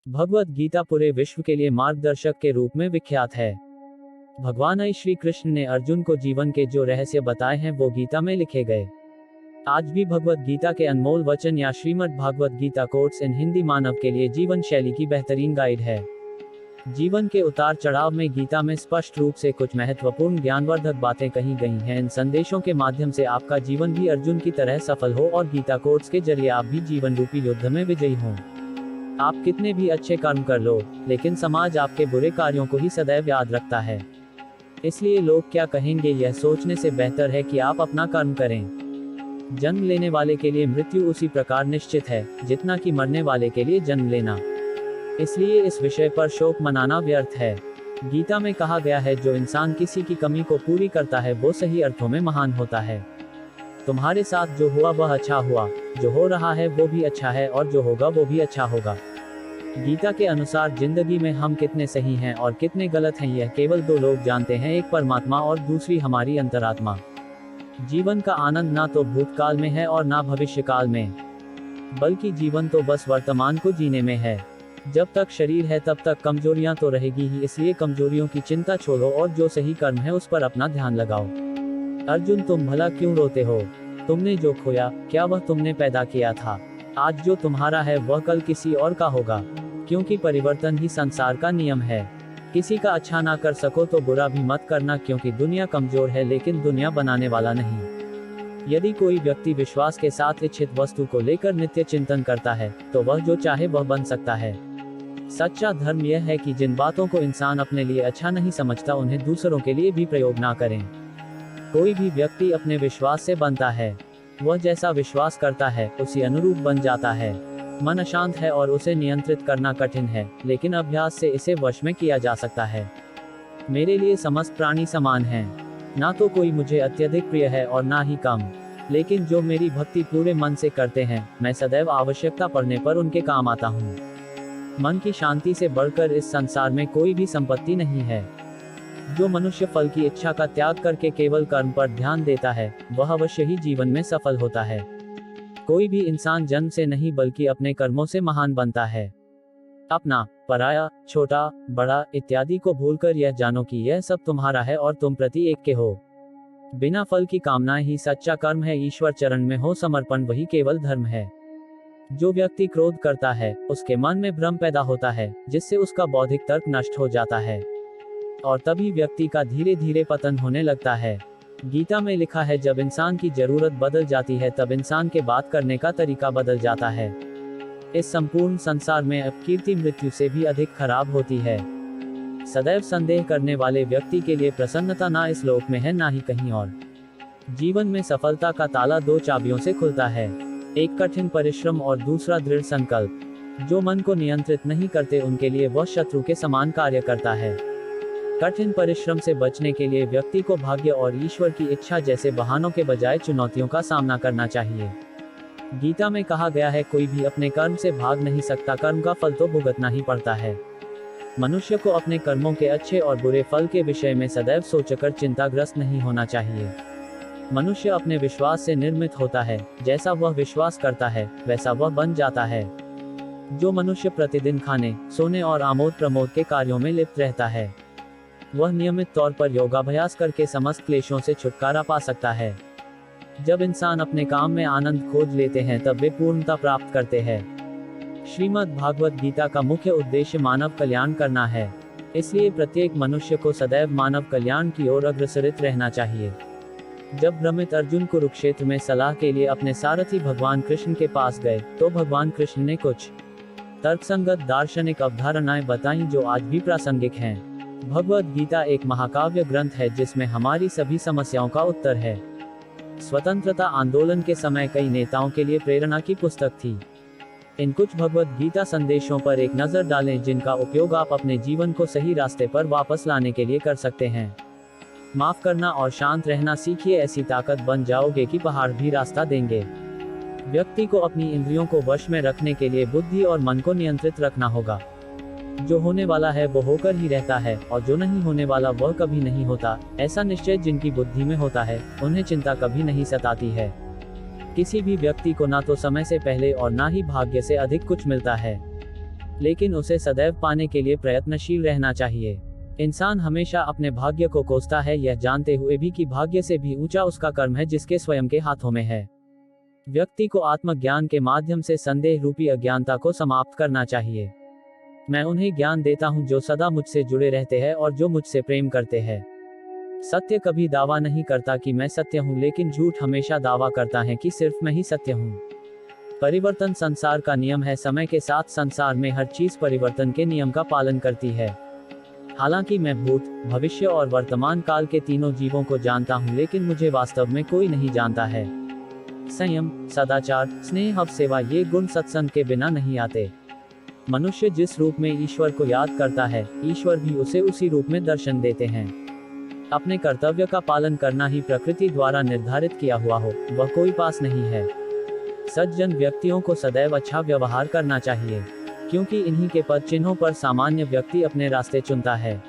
भगवत गीता पूरे विश्व के लिए मार्गदर्शक के रूप में विख्यात है। भगवान श्री कृष्ण ने अर्जुन को जीवन के जो रहस्य बताए हैं वो गीता में लिखे गए। आज भी भगवत गीता के अनमोल वचन या श्रीमद् भागवत गीता कोट्स इन हिंदी मानव के लिए जीवन शैली की बेहतरीन गाइड है। जीवन के उतार चढ़ाव में गीता में स्पष्ट रूप से कुछ महत्वपूर्ण ज्ञानवर्धक बातें कही गई हैं। इन संदेशों के माध्यम से आपका जीवन भी अर्जुन की तरह सफल हो और गीता कोट्स के जरिए आप भी जीवन रूपी युद्ध में विजयी हों। आप कितने भी अच्छे कर्म कर लो, लेकिन समाज आपके बुरे कार्यों को ही सदैव याद रखता है। इसलिए लोग क्या कहेंगे यह सोचने से बेहतर है कि आप अपना कर्म करें। जन्म लेने वाले के लिए मृत्यु उसी प्रकार निश्चित है जितना कि मरने वाले के लिए जन्म लेना। इसलिए इस विषय पर शोक मनाना व्यर्थ है। गीता में कहा गया है, जो इंसान किसी की कमी को पूरी करता है वो सही अर्थों में महान होता है। तुम्हारे साथ जो हुआ वह अच्छा हुआ, जो हो रहा है वो भी अच्छा है और जो होगा वो भी अच्छा होगा। गीता के अनुसार जिंदगी में हम कितने सही हैं और कितने गलत हैं यह केवल दो लोग जानते हैं, एक परमात्मा और दूसरी हमारी अंतरात्मा। जीवन का आनंद ना तो भूतकाल में है और ना भविष्यकाल में, बल्कि जीवन तो बस वर्तमान को जीने में है। जब तक शरीर है तब तक कमजोरियां तो रहेगी ही, इसलिए कमजोरियों की चिंता छोड़ो और जो सही कर्म है उस पर अपना ध्यान लगाओ। अर्जुन, तुम भला क्यों रोते हो? तुमने जो खोया क्या वह तुमने पैदा किया था? आज जो तुम्हारा है वह कल किसी और का होगा, क्योंकि परिवर्तन ही संसार का नियम है। किसी का अच्छा ना कर सको तो बुरा भी मत करना, क्योंकि दुनिया कमजोर है लेकिन दुनिया बनाने वाला नहीं। यदि कोई व्यक्ति विश्वास के साथ इच्छित वस्तु को लेकर नित्य चिंतन करता है तो वह जो चाहे वह बन सकता है। सच्चा धर्म यह है कि जिन बातों को इंसान अपने लिए अच्छा नहीं समझता उन्हें दूसरों के लिए भी प्रयोग ना करें। कोई भी व्यक्ति अपने विश्वास से बनता है। वह जैसा विश्वास करता है उसी अनुरूप बन जाता है। मन अशांत है और उसे नियंत्रित करना कठिन है, लेकिन अभ्यास से इसे वश में किया जा सकता है। मेरे लिए समस्त प्राणी समान हैं। ना तो कोई मुझे अत्यधिक प्रिय है और ना ही कम, लेकिन जो मेरी भक्ति पूरे मन से करते हैं मैं सदैव आवश्यकता पड़ने पर उनके काम आता हूँ। मन की शांति से बढ़कर इस संसार में कोई भी संपत्ति नहीं है। जो मनुष्य फल की इच्छा का त्याग करके केवल कर्म पर ध्यान देता है वह अवश्य ही जीवन में सफल होता है। कोई भी इंसान जन्म से नहीं बल्कि अपने कर्मों से महान बनता है। अपना, पराया, छोटा, बड़ा इत्यादि को भूलकर यह जानो कि यह सब तुम्हारा है और तुम प्रति एक के हो। बिना फल की कामना ही सच्चा कर्म है। ईश्वर चरण में हो समर्पण वही केवल धर्म है। जो व्यक्ति क्रोध करता है उसके मन में भ्रम पैदा होता है, जिससे उसका बौद्धिक तर्क नष्ट हो जाता है और तभी व्यक्ति का धीरे धीरे पतन होने लगता है। गीता में लिखा है, जब इंसान की जरूरत बदल जाती है तब इंसान के बात करने का तरीका बदल जाता है। इस संपूर्ण संसार में अपकीर्ति मृत्यु से भी अधिक खराब होती है। सदैव संदेह करने वाले व्यक्ति के लिए प्रसन्नता ना इस लोक में है ना ही कहीं और। जीवन में सफलता का ताला दो चाबियों से खुलता है, एक कठिन परिश्रम और दूसरा दृढ़ संकल्प। जो मन को नियंत्रित नहीं करते उनके लिए वह शत्रु के समान कार्य करता है। कठिन परिश्रम से बचने के लिए व्यक्ति को भाग्य और ईश्वर की इच्छा जैसे बहानों के बजाय चुनौतियों का सामना करना चाहिए। गीता में कहा गया है, कोई भी अपने कर्म से भाग नहीं सकता, कर्म का फल तो भुगतना ही पड़ता है। मनुष्य को अपने कर्मों के अच्छे और बुरे फल के विषय में सदैव सोचकर चिंताग्रस्त नहीं होना चाहिए। मनुष्य अपने विश्वास से निर्मित होता है, जैसा वह विश्वास करता है वैसा वह बन जाता है। जो मनुष्य प्रतिदिन खाने, सोने और आमोद प्रमोद के कार्यों में लिप्त रहता है वह नियमित तौर पर योगाभ्यास करके समस्त क्लेशों से छुटकारा पा सकता है। जब इंसान अपने काम में आनंद खोज लेते हैं तब वे पूर्णता प्राप्त करते हैं। श्रीमद् भागवत गीता का मुख्य उद्देश्य मानव कल्याण करना है, इसलिए प्रत्येक मनुष्य को सदैव मानव कल्याण की ओर अग्रसरित रहना चाहिए। जब भ्रमित अर्जुन कुरुक्षेत्र में सलाह के लिए अपने सारथी भगवान कृष्ण के पास गए तो भगवान कृष्ण ने कुछ तर्कसंगत दार्शनिक अवधारणाएं बताईं जो आज भी प्रासंगिक हैं। भगवत गीता एक महाकाव्य ग्रंथ है जिसमें हमारी सभी समस्याओं का उत्तर है। स्वतंत्रता आंदोलन के समय कई नेताओं के लिए प्रेरणा की पुस्तक थी। इन कुछ भगवत गीता संदेशों पर एक नजर डालें जिनका उपयोग आप अपने जीवन को सही रास्ते पर वापस लाने के लिए कर सकते हैं। माफ करना और शांत रहना सीखिए, ऐसी ताकत बन जाओगे कि पहाड़ भी रास्ता देंगे। व्यक्ति को अपनी इंद्रियों को वश में रखने के लिए बुद्धि और मन को नियंत्रित रखना होगा। जो होने वाला है वो होकर ही रहता है और जो नहीं होने वाला वह कभी नहीं होता। ऐसा निश्चय जिनकी बुद्धि में होता है उन्हें चिंता कभी नहीं सताती है। किसी भी व्यक्ति को ना तो समय से पहले और ना ही भाग्य से अधिक कुछ मिलता है। लेकिन उसे सदैव पाने के लिए प्रयत्नशील रहना चाहिए। इंसान हमेशा अपने भाग्य को कोसता है, यह जानते हुए भी कि भाग्य से भी ऊंचा उसका कर्म है जिसके स्वयं के हाथों में है। व्यक्ति को आत्मज्ञान के माध्यम से संदेह रूपी अज्ञानता को समाप्त करना चाहिए। मैं उन्हें ज्ञान देता हूं जो सदा मुझसे जुड़े रहते हैं और जो मुझसे प्रेम करते हैं। सत्य कभी दावा नहीं करता कि मैं सत्य हूं, लेकिन झूठ हमेशा दावा करता है कि सिर्फ मैं ही सत्य हूं। परिवर्तन संसार का नियम है। समय के साथ संसार में हर चीज परिवर्तन के नियम का पालन करती है। हालांकि मैं भूत, भविष्य और वर्तमान काल के तीनों जीवों को जानता हूं, लेकिन मुझे वास्तव में कोई नहीं जानता है। संयम, सदाचार, स्नेह और सेवा ये गुण सत्संग के बिना नहीं आते। मनुष्य जिस रूप में ईश्वर को याद करता है, ईश्वर भी उसे उसी रूप में दर्शन देते हैं। अपने कर्तव्य का पालन करना ही प्रकृति द्वारा निर्धारित किया हुआ हो, वह कोई पास नहीं है। सज्जन व्यक्तियों को सदैव अच्छा व्यवहार करना चाहिए, क्योंकि इन्हीं के पद चिन्हों पर सामान्य व्यक्ति अपने रास्ते चुनता है।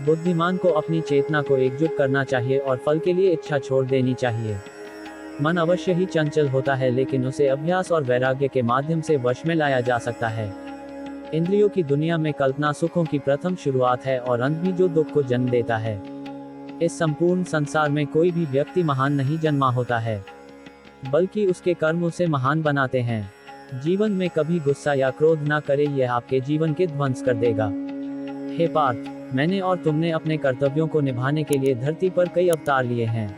बुद्धिमान को अपनी चेतना को एकजुट करना चाहिए और फल के लिए इच्छा छोड़ देनी चाहिए। मन अवश्य ही चंचल होता है, लेकिन उसे अभ्यास और वैराग्य के माध्यम से वश में लाया जा सकता है। इंद्रियों की दुनिया में कल्पना सुखों की प्रथम शुरुआत है और अंत भी जो दुख को जन्म देता है। इस संपूर्ण संसार में कोई भी व्यक्ति महान नहीं जन्मा होता है, बल्कि उसके कर्म उसे महान बनाते हैं। जीवन में कभी गुस्सा या क्रोध ना करे, यह आपके जीवन के ध्वंस कर देगा। हे पार्थ, मैंने और तुमने अपने कर्तव्यों को निभाने के लिए धरती पर कई अवतार लिए हैं,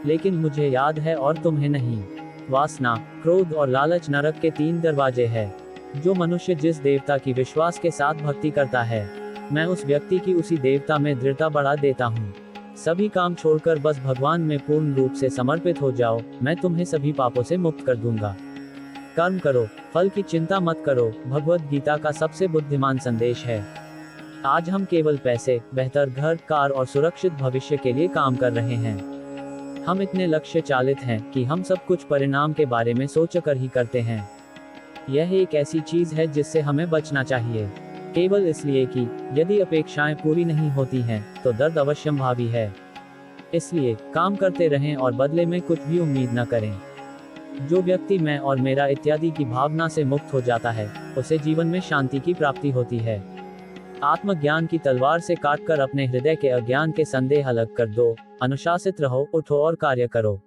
लेकिन मुझे याद है और तुम्हें नहीं। वासना, क्रोध और लालच नरक के 3 दरवाजे हैं। जो मनुष्य जिस देवता की विश्वास के साथ भक्ति करता है, मैं उस व्यक्ति की उसी देवता में दृढ़ता बढ़ा देता हूँ। सभी काम छोड़कर बस भगवान में पूर्ण रूप से समर्पित हो जाओ, मैं तुम्हें सभी पापों से मुक्त कर दूंगा। कर्म करो, फल की चिंता मत करो, भगवद गीता का सबसे बुद्धिमान संदेश है। आज हम केवल पैसे, बेहतर घर, कार और सुरक्षित भविष्य के लिए काम कर रहे हैं। हम इतने लक्ष्य चालित हैं कि हम सब कुछ परिणाम के बारे में सोचकर ही करते हैं। यह एक ऐसी चीज है जिससे हमें बचना चाहिए, केवल इसलिए कि यदि अपेक्षाएं पूरी नहीं होती हैं, तो दर्द अवश्यंभावी है। इसलिए काम करते रहें और बदले में कुछ भी उम्मीद न करें। जो व्यक्ति मैं और मेरा इत्यादि की भावना से मुक्त हो जाता है, उसे जीवन में शांति की प्राप्ति होती है। आत्मज्ञान की तलवार से काटकर अपने हृदय के अज्ञान के संदेह अलग कर दो। अनुशासित रहो, उठो और कार्य करो।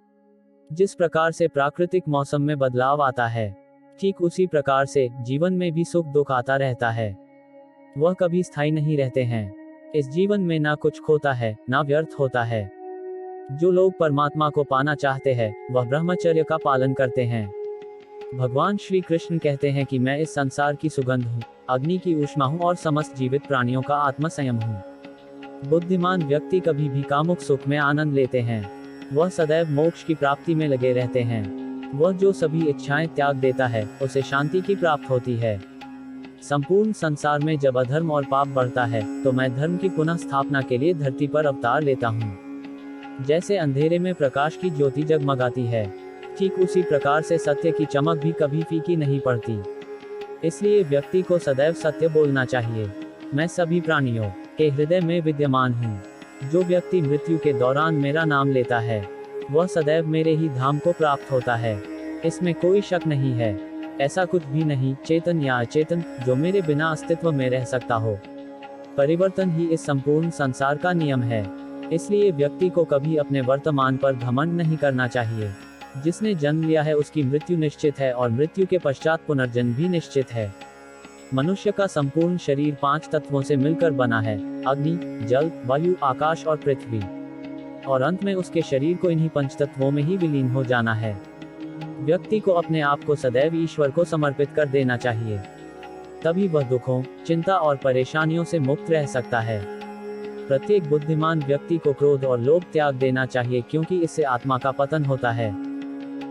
जिस प्रकार से प्राकृतिक मौसम में बदलाव आता है, ठीक उसी प्रकार से जीवन में भी सुख दुख आता रहता है। वह कभी स्थायी नहीं रहते हैं। इस जीवन में ना कुछ खोता है, ना व्यर्थ होता है। जो लोग परमात्मा को पाना चाहते हैं, वह ब्रह्मचर्य का पालन करते हैं। भगवान श्री कृष्ण कहते हैं कि मैं इस संसार की सुगंध हूँ, अग्नि की ऊष्मा हूँ और समस्त जीवित प्राणियों का आत्म संयम हूँ। बुद्धिमान व्यक्ति कभी भी कामुक सुख में आनंद लेते हैं। वह सदैव मोक्ष की प्राप्ति में लगे रहते हैं। वह जो सभी इच्छाएं त्याग देता है, उसे शांति की प्राप्त होती है। संपूर्ण संसार में जब अधर्म और पाप बढ़ता है, तो मैं धर्म की पुनः स्थापना के लिए धरती पर अवतार लेता हूँ। जैसे अंधेरे में प्रकाश की ज्योति जगमगाती है, ठीक उसी प्रकार से सत्य की चमक भी कभी फीकी नहीं पड़ती। इसलिए व्यक्ति को सदैव सत्य बोलना चाहिए। मैं सभी प्राणियों के हृदय में विद्यमान हूँ। जो व्यक्ति मृत्यु के दौरान मेरा नाम लेता है, वह सदैव मेरे ही धाम को प्राप्त होता है। इसमें कोई शक नहीं है। ऐसा कुछ भी नहीं, चेतन या अचेतन, जो मेरे बिना अस्तित्व में रह सकता हो। परिवर्तन ही इस संपूर्ण संसार का नियम है। इसलिए व्यक्ति को कभी अपने वर्तमान पर घमंड नहीं करना चाहिए। जिसने जन्म लिया है उसकी मृत्यु निश्चित है और मृत्यु के पश्चात पुनर्जन्म भी निश्चित है। मनुष्य का संपूर्ण शरीर 5 तत्वों से मिलकर बना है: अग्नि, जल, वायु, आकाश और पृथ्वी। और अंत में उसके शरीर को इन्हीं 5 तत्वों में ही विलीन हो जाना है। व्यक्ति को अपने आप को सदैव ईश्वर को समर्पित कर देना चाहिए, तभी वह दुखों, चिंता और परेशानियों से मुक्त रह सकता है। प्रत्येक बुद्धिमान व्यक्ति को क्रोध और लोभ त्याग देना चाहिए, क्योंकि इससे आत्मा का पतन होता है।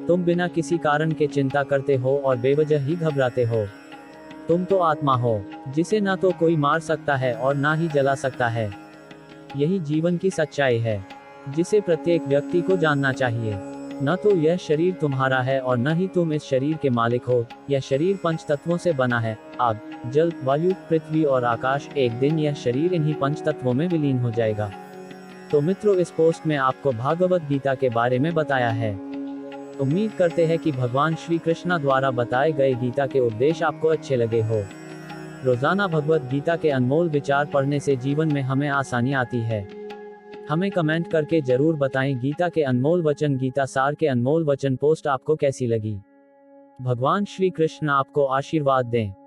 तुम बिना किसी कारण के चिंता करते हो और बेवजह ही घबराते हो। तुम तो आत्मा हो, जिसे ना तो कोई मार सकता है और ना ही जला सकता है। यही जीवन की सच्चाई है, जिसे प्रत्येक व्यक्ति को जानना चाहिए। न तो यह शरीर तुम्हारा है और न ही तुम इस शरीर के मालिक हो। यह शरीर 5 तत्वों से बना है: आग, जल, वायु, पृथ्वी और आकाश। एक दिन यह शरीर इन्हीं 5 तत्वों में विलीन हो जाएगा। तो मित्रों, इस पोस्ट में आपको भागवत गीता के बारे में बताया है। उम्मीद करते हैं कि भगवान श्री कृष्ण द्वारा बताए गए गीता के उपदेश आपको अच्छे लगे हो। रोजाना भगवत गीता के अनमोल विचार पढ़ने से जीवन में हमें आसानी आती है। हमें कमेंट करके जरूर बताएं गीता के अनमोल वचन, गीता सार के अनमोल वचन पोस्ट आपको कैसी लगी। भगवान श्री कृष्ण आपको आशीर्वाद दें।